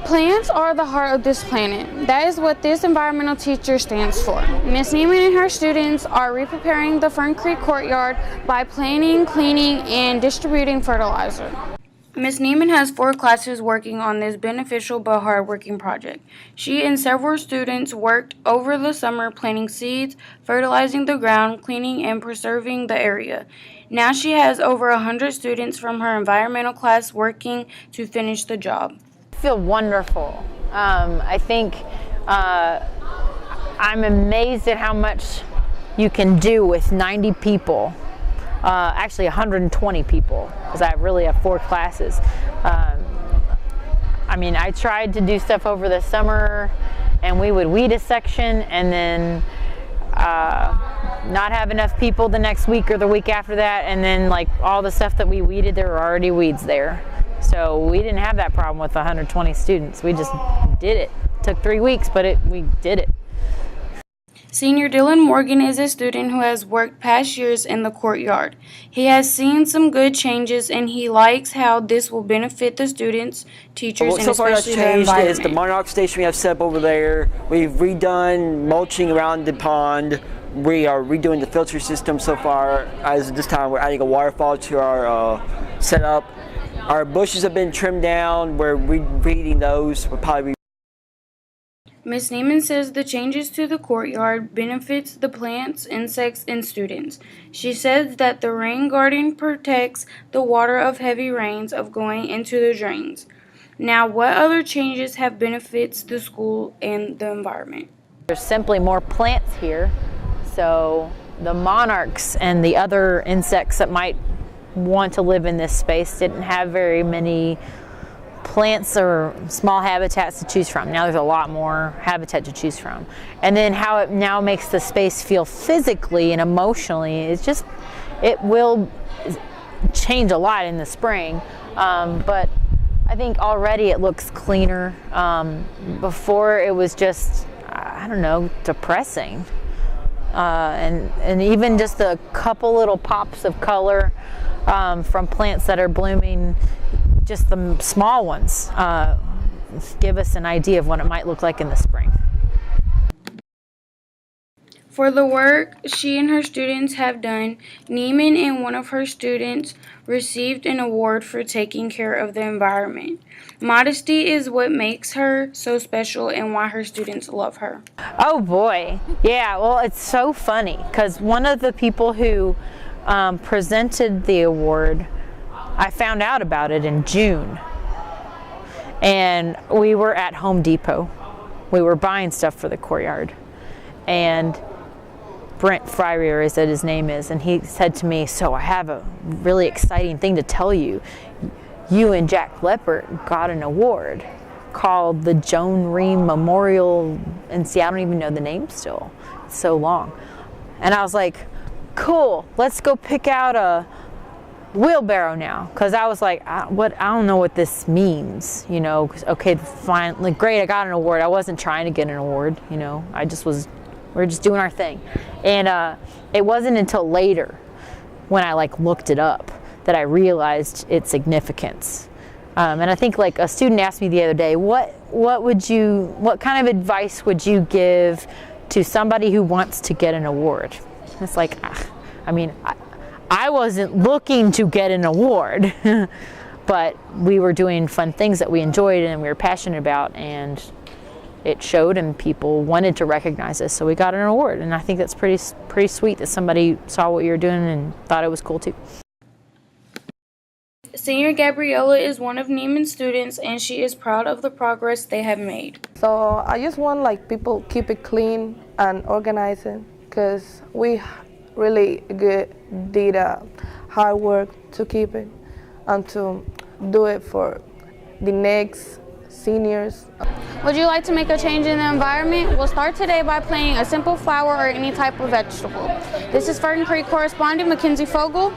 Plants are the heart of this planet. That is what this environmental teacher stands for. Ms. Neiman and her students are re-preparing the Fern Creek Courtyard by planting, cleaning, and distributing fertilizer. Ms. Neiman has 4 classes working on this beneficial but hard-working project. She and several students worked over the summer planting seeds, fertilizing the ground, cleaning and preserving the area. Now she has over 100 students from her environmental class working to finish the job. I feel wonderful. I think I'm amazed at how much you can do with 90 people. Actually 120 people, because I really have 4 classes. I mean, I tried to do stuff over the summer, and we would weed a section and then not have enough people the next week or the week after that, and then like all the stuff that we weeded, there were already weeds there. So we didn't have that problem with 120 students. We just did it. It took 3 weeks, but we did it. Senior Dylan Morgan is a student who has worked past years in the courtyard. He has seen some good changes, and he likes how this will benefit the students, teachers, and especially the environment. So far, that's changed is the monarch station we have set up over there. We've redone mulching around the pond. We are redoing the filter system so far. As this time, we're adding a waterfall to our setup. Our bushes have been trimmed down. We're reweeding those. We'll probably Ms. Neiman says the changes to the courtyard benefits the plants, insects, and students. She says that the rain garden protects the water of heavy rains of going into the drains. Now, what other changes have benefits the school and the environment? There's simply more plants here, so the monarchs and the other insects that might want to live in this space didn't have very many plants or small habitats to choose from. Now there's a lot more habitat to choose from. And then how it now makes the space feel physically and emotionally, it will change a lot in the spring. But I think already it looks cleaner. Before it was just, I don't know, depressing. And even just a couple little pops of color from plants that are blooming, just the small ones, give us an idea of what it might look like in the spring. For the work she and her students have done, Neiman and one of her students received an award for taking care of the environment. Modesty is what makes her so special and why her students love her. Oh boy, yeah, well, it's so funny because one of the people who presented the award, I found out about it in June, and we were at Home Depot. We were buying stuff for the courtyard, and Brent Fryer is that his name is, and he said to me, so I have a really exciting thing to tell you. You and Jack Leppert got an award called the Joan Ream Memorial, and see, I don't even know the name still. It's so long. And I was like, cool, let's go pick out a wheelbarrow now, because I was like, I don't know what this means, you know. Okay, fine, like, great, I got an award. I wasn't trying to get an award, you know. We were just doing our thing. And it wasn't until later when I looked it up that I realized its significance. And I think a student asked me the other day, what kind of advice would you give to somebody who wants to get an award? And it's like, I mean, I wasn't looking to get an award, but we were doing fun things that we enjoyed and we were passionate about, and it showed, and people wanted to recognize us, so we got an award. And I think that's pretty sweet that somebody saw what you were doing and thought it was cool too. Senior Gabriella is one of Neiman's students, and she is proud of the progress they have made. So I just want people keep it clean and organized, because we really did hard work to keep it and to do it for the next seniors. Would you like to make a change in the environment? We'll start today by planting a simple flower or any type of vegetable. This is Fern Creek correspondent Mackenzie Fogel.